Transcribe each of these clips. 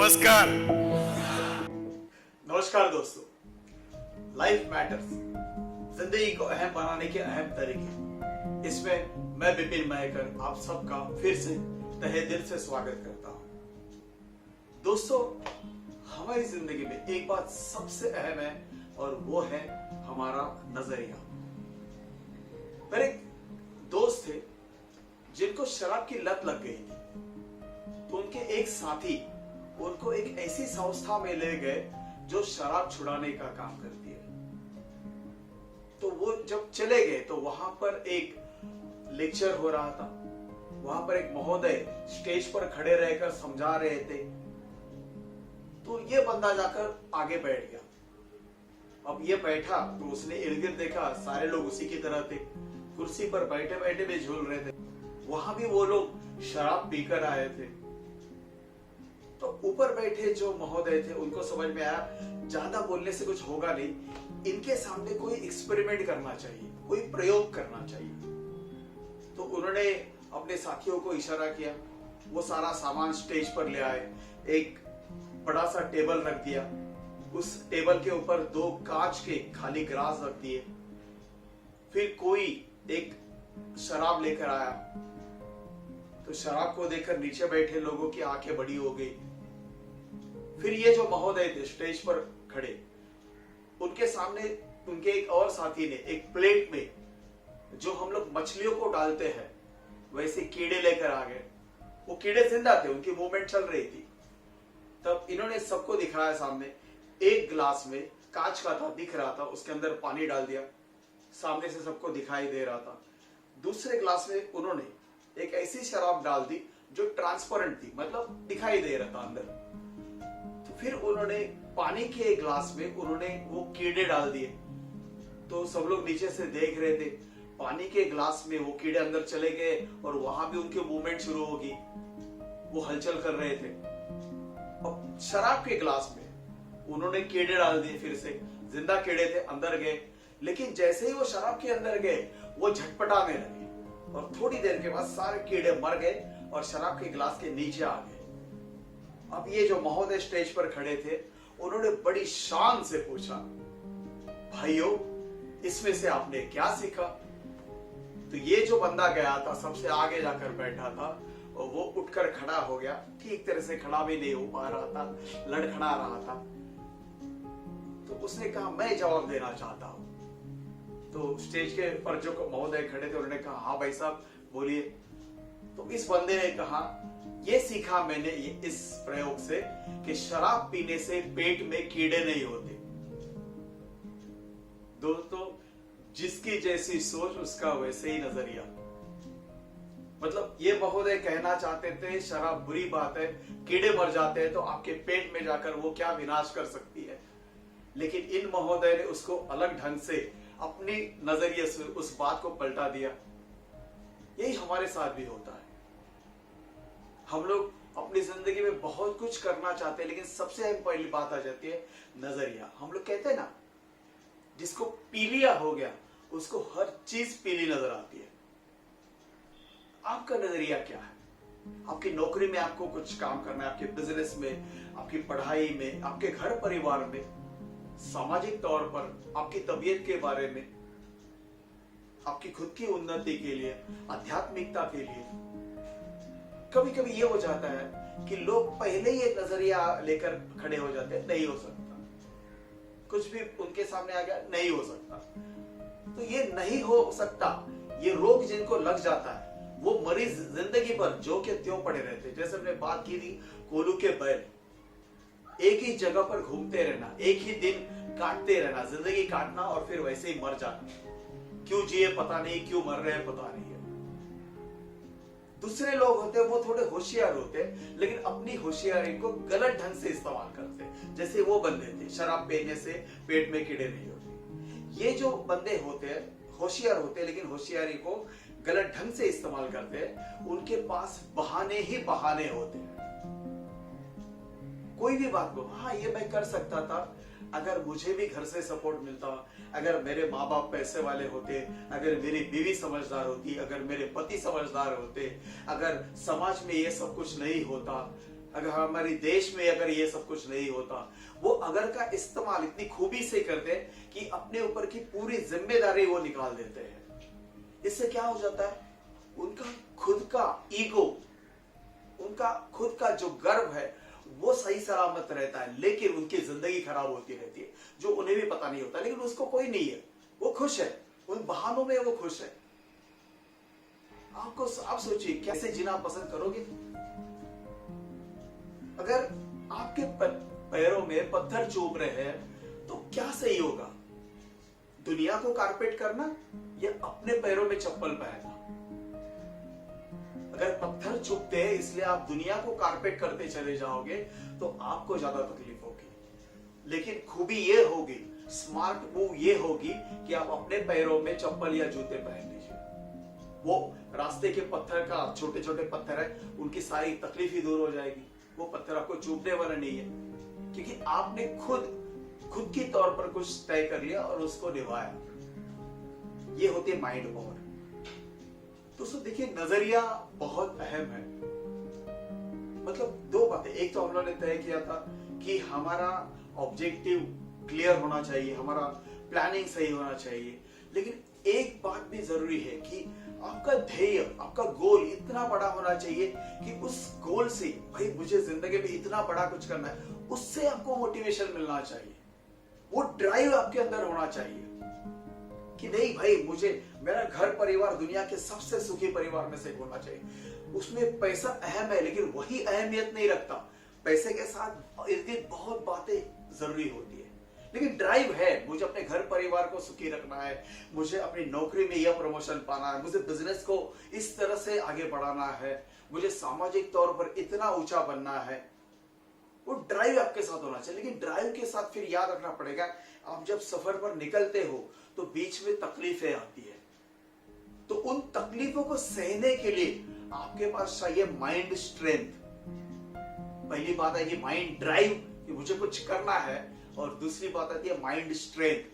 नमस्कार। नमस्कार दोस्तों, लाइफ मैटर्स, जिंदगी को अहम बनाने के अहम तरीके, इसमें मैं विपिन महकर आप सबका फिर से तहे दिल से स्वागत करता हूं। दोस्तों, हमारी जिंदगी में एक बात सबसे अहम है और वो है हमारा नजरिया। मेरे एक दोस्त थे जिनको शराब की लत लग गई थी, तो उनके एक साथी उनको एक ऐसी संस्था में ले गए जो शराब छुड़ाने का काम करती है। तो वो जब चले गए तो वहां पर एक लेक्चर हो रहा था। वहां पर एक महोदय स्टेज पर खड़े रहकर समझा रहे थे। तो ये बंदा जाकर आगे बैठ गया। अब ये बैठा तो उसने इर्द गिर्द देखा, सारे लोग उसी की तरह थे, कुर्सी पर बैठे बैठे भी झूल रहे थे। वहां भी वो लोग शराब पीकर आए थे। तो ऊपर बैठे जो महोदय थे उनको समझ में आया ज्यादा बोलने से कुछ होगा नहीं, इनके सामने कोई एक्सपेरिमेंट करना चाहिए, कोई प्रयोग करना चाहिए। तो उन्होंने अपने साथियों को इशारा किया, वो सारा सामान स्टेज पर ले आए, एक बड़ा सा टेबल रख दिया, उस टेबल के ऊपर 2 कांच के खाली गिलास रख दिए। फिर कोई एक शराब लेकर आया, तो शराब को देखकर नीचे बैठे लोगों की आंखें बड़ी हो गई। फिर ये जो महोदय थे स्टेज पर खड़े, उनके सामने उनके एक और साथी ने एक प्लेट में जो हम लोग मछलियों को डालते हैं वैसे कीड़े लेकर आ गए। वो कीड़े जिंदा थे, उनकी मूवमेंट चल रही थी। तब इन्होंने सबको दिखाया सामने, एक गिलास में कांच का था, दिख रहा था, उसके अंदर पानी डाल दिया, सामने से सबको दिखाई दे रहा था। दूसरे गिलास में उन्होंने एक ऐसी शराब डाल दी जो ट्रांसपेरेंट थी, मतलब दिखाई दे रहा था अंदर। तो फिर उन्होंने पानी के गिलास में उन्होंने वो कीड़े डाल दिए। तो सब लोग नीचे से देख रहे थे, पानी के गिलास में वो कीड़े अंदर चले गए और वहां भी उनकी मूवमेंट शुरू होगी, वो हलचल कर रहे थे। अब शराब के गिलास में उन्होंने कीड़े डाल दिए, फिर से जिंदा कीड़े थे, अंदर गए। लेकिन जैसे ही वो शराब के अंदर गए वो झटपटाने लगे और थोड़ी देर के बाद सारे कीड़े मर गए और शराब के गिलास के नीचे आ गए। अब ये जो महोदय स्टेज पर खड़े थे उन्होंने बड़ी शान से पूछा, भाइयों, इसमें से आपने क्या सीखा? तो ये जो बंदा गया था सबसे आगे जाकर बैठा था और वो उठकर खड़ा हो गया, ठीक तरह से खड़ा भी नहीं हो पा रहा था, लड़खड़ा रहा था। तो उसने कहा, मैं जवाब देना चाहता हूं। तो स्टेज के पर जो महोदय खड़े थे उन्होंने कहा, हाँ भाई साहब बोलिए। तो इस बंदे ने कहा, ये सीखा मैंने इस प्रयोग से कि शराब पीने से पेट में कीड़े नहीं होते। दोस्तों, जिसकी जैसी सोच उसका वैसे ही नजरिया। मतलब ये महोदय कहना चाहते थे शराब बुरी बात है, कीड़े मर जाते हैं तो आपके पेट में जाकर वो क्या विनाश कर सकती है। लेकिन इन महोदय ने उसको अलग ढंग से अपनी नजरिए से उस बात को पलटा दिया। यही हमारे साथ भी होता है। हम लोग अपनी जिंदगी में बहुत कुछ करना चाहते हैं, लेकिन सबसे अहम पहली बात आ जाती है नजरिया। हम लोग कहते हैं ना, जिसको पीलिया हो गया उसको हर चीज पीली नजर आती है। आपका नजरिया क्या है? आपकी नौकरी में आपको कुछ काम करना है, आपके बिजनेस में, आपकी पढ़ाई में, आपके घर परिवार में, सामाजिक तौर पर, आपकी तबीयत के बारे में, आपकी खुद की उन्नति के लिए, आध्यात्मिकता के लिए। कभी कभी ये हो जाता है कि लोग पहले ही एक नजरिया लेकर खड़े हो जाते हैं, नहीं हो सकता, कुछ भी उनके सामने आ गया, नहीं हो सकता। तो ये नहीं हो सकता, ये रोग जिनको लग जाता है वो मरीज जिंदगी भर जो के त्यों पड़े रहते। जैसे हमने बात की थी कोलू के बैल, एक ही जगह पर घूमते रहना, एक ही दिन काटते रहना, जिंदगी काटना और फिर वैसे ही मर जाना। क्यों जिए पता नहीं, क्यों मर रहे हैं पता नहीं है। दूसरे लोग होते हैं वो थोड़े होशियार होते हैं, लेकिन अपनी होशियारी को गलत ढंग से इस्तेमाल करते हैं। जैसे वो बंदे थे, शराब पीने से पेट में कीड़े नहीं होते। ये जो बंदे होते हैं होशियार होते हैं, लेकिन होशियारी को गलत ढंग से इस्तेमाल करते हैं। उनके पास बहाने ही बहाने होते हैं। कोई भी बात को, हाँ ये मैं कर सकता था अगर मुझे भी घर से सपोर्ट मिलता, अगर मेरे माँ बाप पैसे वाले होते, अगर मेरी बीवी समझदार होती, अगर मेरे पति समझदार होते, अगर समाज में ये सब कुछ नहीं होता, अगर हमारे देश में अगर ये सब कुछ नहीं होता, वो अगर का इस्तेमाल इतनी खूबी से करते हैं कि अपने ऊपर की पूरी जिम्मेदारी वो निकाल देते हैं। इससे क्या हो जाता है, उनका खुद का ईगो, उनका खुद का जो गर्व है वो सही सलामत रहता है, लेकिन उनकी जिंदगी खराब होती रहती है, जो उन्हें भी पता नहीं होता। लेकिन उसको कोई नहीं है, वो खुश है, उन बहानों में वो खुश है। आप सोचिए कैसे जीना पसंद करोगे? अगर आपके पैरों में पत्थर चुभ रहे हैं तो क्या सही होगा? दुनिया को कारपेट करना या अपने पैरों में चप्पल पहनना? अगर पत्थर चुभते हैं इसलिए आप दुनिया को कारपेट करते चले जाओगे तो आपको ज्यादा तकलीफ होगी। लेकिन खूबी ये होगी, स्मार्ट मूव ये होगी कि आप अपने पैरों में चप्पल या जूते पहन लीजिए। वो रास्ते के पत्थर का, छोटे छोटे पत्थर है, उनकी सारी तकलीफ ही दूर हो जाएगी। वो पत्थर आपको चुभने वाला नहीं है, क्योंकि आपने खुद की तौर पर कुछ तय कर लिया और उसको निभाया। ये होती है माइंड पावर। दोस्तों देखिए, नजरिया बहुत अहम है। मतलब दो बातें, एक तो हम लोगों ने तय किया था कि हमारा ऑब्जेक्टिव क्लियर होना चाहिए, हमारा प्लानिंग सही होना चाहिए, लेकिन एक बात भी जरूरी है कि आपका ध्येय, आपका गोल इतना बड़ा होना चाहिए कि उस गोल से, भाई मुझे जिंदगी में इतना बड़ा कुछ करना है, उससे आपको मोटिवेशन मिलना चाहिए। वो ड्राइव आपके अंदर होना चाहिए कि नहीं भाई, मुझे मेरा घर परिवार दुनिया के सबसे सुखी परिवार में से होना चाहिए। उसमें पैसा अहम है, लेकिन वही अहमियत नहीं रखता। पैसे के साथ इर्द गिर्द बहुत बातें जरूरी होती है, लेकिन ड्राइव है, मुझे अपने घर परिवार को सुखी रखना है, मुझे अपनी नौकरी में यह प्रमोशन पाना है, मुझे बिजनेस को इस तरह से आगे बढ़ाना है, मुझे सामाजिक तौर पर इतना ऊंचा बनना है। वो ड्राइव आपके साथ होना चाहिए। लेकिन ड्राइव के साथ फिर याद रखना पड़ेगा, आप जब सफर पर निकलते हो तो बीच में तकलीफें आती है, तो उन तकलीफों को सहने के लिए आपके पास चाहिए माइंड स्ट्रेंथ। पहली बात है कि माइंड ड्राइव, कि मुझे कुछ करना है, और दूसरी बात आती है माइंड स्ट्रेंथ।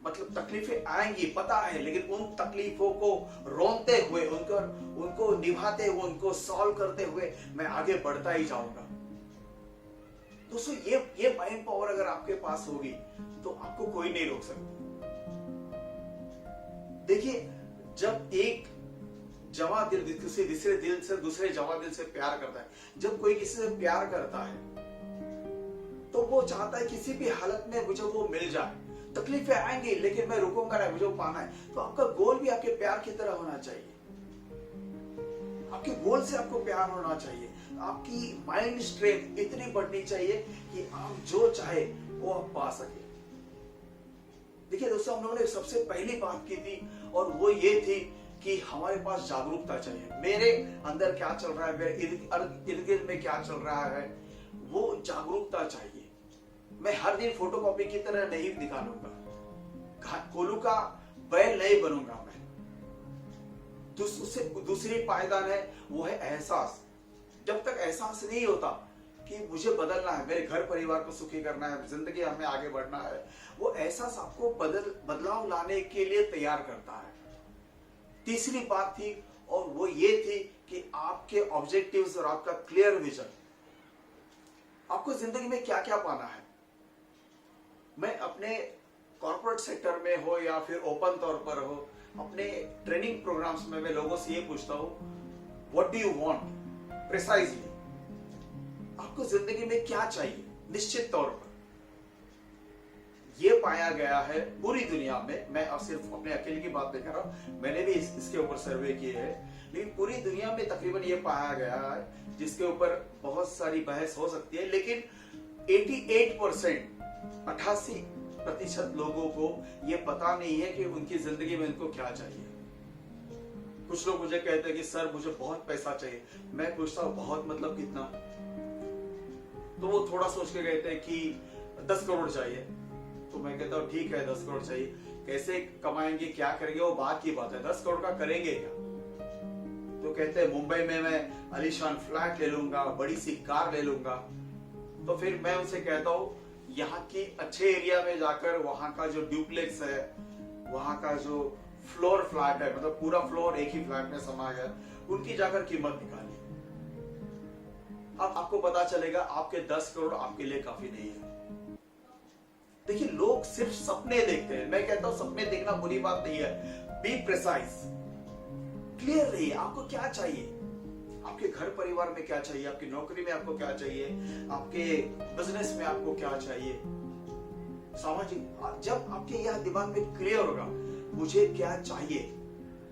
मतलब तकलीफें आएंगी, पता है, लेकिन उन तकलीफों को रोनते हुए, उनको निभाते हुए, उनको सॉल्व करते हुए मैं आगे बढ़ता ही जाऊंगा। दोस्तों ये माइंड पावर अगर आपके पास होगी तो आपको कोई नहीं रोक सकता। देखिए, जब एक जवा दिल दूसरे जवा दिल से प्यार करता है, जब कोई किसी से प्यार करता है तो वो चाहता है किसी भी हालत में मुझे वो मिल जाए। तकलीफें आएंगी लेकिन मैं रुकूंगा नहीं, मुझे वो पाना है। तो आपका गोल भी आपके प्यार की तरह होना चाहिए, आपके गोल से आपको प्यार होना चाहिए। आपकी माइंड स्ट्रेंथ इतनी बढ़नी चाहिए कि आप जो चाहे वो आप पा सके। देखिए दोस्तों, हम लोगों ने सबसे पहली बात की थी और वो ये थी कि हमारे पास जागरूकता चाहिए। मेरे अंदर क्या चल रहा है, मेरे इर्द गिर्द में क्या चल रहा है, वो जागरूकता चाहिए। मैं हर दिन फोटोकॉपी की तरह नहीं निकालूंगा, कोलू का बैल नहीं बनूंगा मैं। उससे दूसरी पायदान है, वो है एहसास। जब तक एहसास नहीं होता कि मुझे बदलना है, मेरे घर परिवार को सुखी करना है, जिंदगी हमें आगे बढ़ना है, वो एहसास आपको बदलाव लाने के लिए तैयार करता है। तीसरी बात थी और वो ये थी कि आपके ऑब्जेक्टिव्स और आपका क्लियर विजन, आपको जिंदगी में क्या क्या पाना है। मैं अपने कॉर्पोरेट सेक्टर में हो या फिर ओपन तौर पर हो, अपने ट्रेनिंग प्रोग्राम्स में मैं लोगों से ये पूछता हूं, what do you want precisely, आपको जिंदगी में क्या चाहिए निश्चित तौर पर। ये पाया गया है पूरी दुनिया में, मैं अब सिर्फ अपने अकेले की बात नहीं कर रहा हूं, मैंने भी इसके ऊपर सर्वे किए हैं, लेकिन पूरी दुनिया में तकरीबन ये पाया गया है, जिसके ऊपर बहुत सारी बहस हो सकती है, लेकिन 88% लोगों को ये पता नहीं है कि उनकी जिंदगी में उनको क्या चाहिए। कुछ लोग मुझे कहते हैं कि सर मुझे बहुत पैसा चाहिए। मैं पूछता हूं बहुत मतलब कितना, तो वो थोड़ा सोच के कहते हैं कि 10 करोड़ चाहिए। तो मैं कहता हूँ ठीक है 10 करोड़ चाहिए, कैसे कमाएंगे, क्या करेंगे, वो बात की बात है, 10 करोड़ का करेंगे क्या। तो कहते हैं मुंबई में मैं आलीशान फ्लैट ले लूंगा, बड़ी सी कार ले लूंगा। तो फिर मैं उनसे कहता हूँ यहाँ की अच्छे एरिया में जाकर वहां का जो ड्यूप्लेक्स है, वहां का जो फ्लोर फ्लैट है, मतलब पूरा फ्लोर एक ही फ्लैट में समा गया, उनकी जाकर कीमत निकालिए। अब आपको पता चलेगा आपके 10 करोड़ आपके लिए काफी नहीं है। देखिए, लोग सिर्फ सपने देखते हैं। मैं कहता हूं सपने देखना बुरी बात नहीं है। बी प्रिसाइज, क्लियर रहिए आपको क्या चाहिए, आपके घर परिवार में क्या चाहिए, आपकी नौकरी में आपको क्या चाहिए, आपके बिजनेस में आपको क्या चाहिए, सामाजिक। जब आपके यह दिमाग में क्लियर होगा मुझे क्या चाहिए,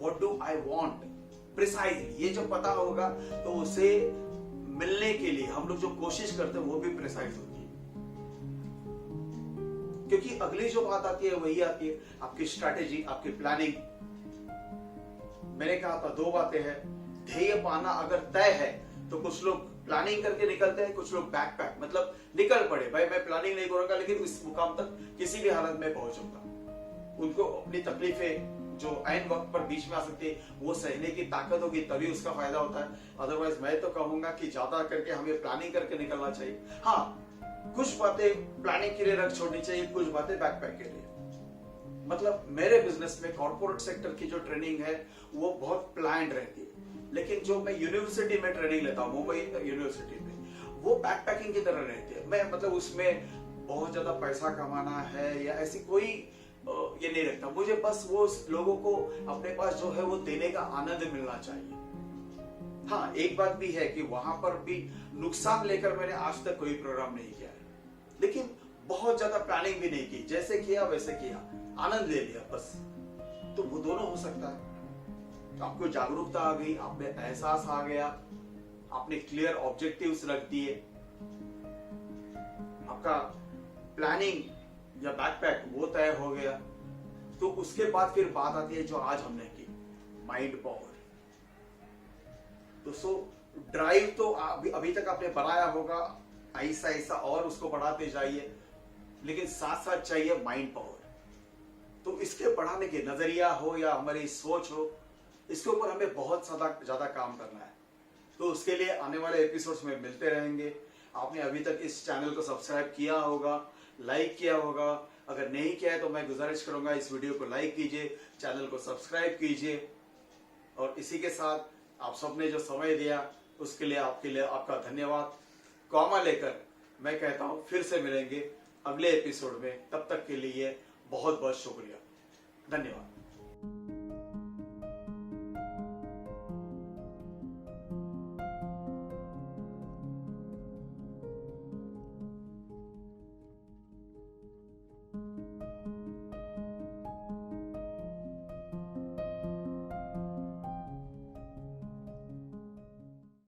what do I want, precisely, ये जब पता होगा तो उसे मिलने के लिए हम लोग जो कोशिश करते हैं वो भी प्रिसाइज होगी। क्योंकि अगली जो बात आती है वही आती है आपकी स्ट्रैटेजी, आपकी प्लानिंग। मैंने कहा था 2 बातें हैं। ध्येय पाना अगर तय है तो कुछ लोग प्लानिंग करके निकलते हैं, कुछ लोग बैकपैक मतलब निकल पड़े, भाई मैं प्लानिंग नहीं करूंगा लेकिन इस मुकाम तक किसी भी हालत में पहुंचूंगा। उनको अपनी तकलीफें जो ऐन वक्त पर बीच में आ सकती है वो सहने की ताकत होगी, तभी उसका फायदा होता है। अदरवाइज मैं तो कहूंगा कि ज्यादा करके हमें प्लानिंग करके निकलना चाहिए। हाँ, कुछ बातें प्लानिंग के लिए रख छोड़नी चाहिए, कुछ बातें बैकपैक के लिए। मतलब मेरे बिजनेस में कॉर्पोरेट सेक्टर की जो ट्रेनिंग है वो बहुत प्लान्ड रहती है, लेकिन जो मैं यूनिवर्सिटी में ट्रेनिंग लेता हूँ, मुंबई यूनिवर्सिटी में, वो बैकपैकिंग की तरह रहती है। मैं मतलब उसमें बहुत ज्यादा पैसा कमाना है या ऐसी कोई ये नहीं रखता। मुझे बस वो लोगों को अपने पास जो है वो देने का आनंद मिलना चाहिए। हाँ, एक बात भी है कि वहां पर भी नुकसान लेकर मैंने आज तक कोई प्रोग्राम नहीं किया है, लेकिन बहुत ज्यादा प्लानिंग भी नहीं की, जैसे किया वैसे किया, आनंद ले लिया बस। तो वो दोनों हो सकता है। आपको जागरूकता आ गई, आप में एहसास आ गया, आपने क्लियर ऑब्जेक्टिव्स रख दिए, आपका प्लानिंग या बैकपैक वो तय हो गया, तो उसके बाद फिर बात आती है जो आज हमने की, माइंड पावर। तो सो ड्राइव तो अभी तक आपने बनाया होगा, ऐसा ऐसा और उसको बढ़ाते जाइए, लेकिन साथ साथ चाहिए माइंड पावर। तो इसके बढ़ाने के नजरिया हो या हमारी सोच हो, इसके ऊपर हमें बहुत ज्यादा काम करना है। तो उसके लिए आने वाले एपिसोड्स में मिलते रहेंगे। आपने अभी तक इस चैनल को सब्सक्राइब किया होगा, लाइक किया होगा। अगर नहीं किया है तो मैं गुजारिश करूंगा इस वीडियो को लाइक कीजिए, चैनल को सब्सक्राइब कीजिए। और इसी के साथ आप सबने जो समय दिया उसके लिए आपका धन्यवाद। कॉमा लेकर मैं कहता हूं फिर से मिलेंगे अगले एपिसोड में। तब तक के लिए बहुत बहुत शुक्रिया, धन्यवाद।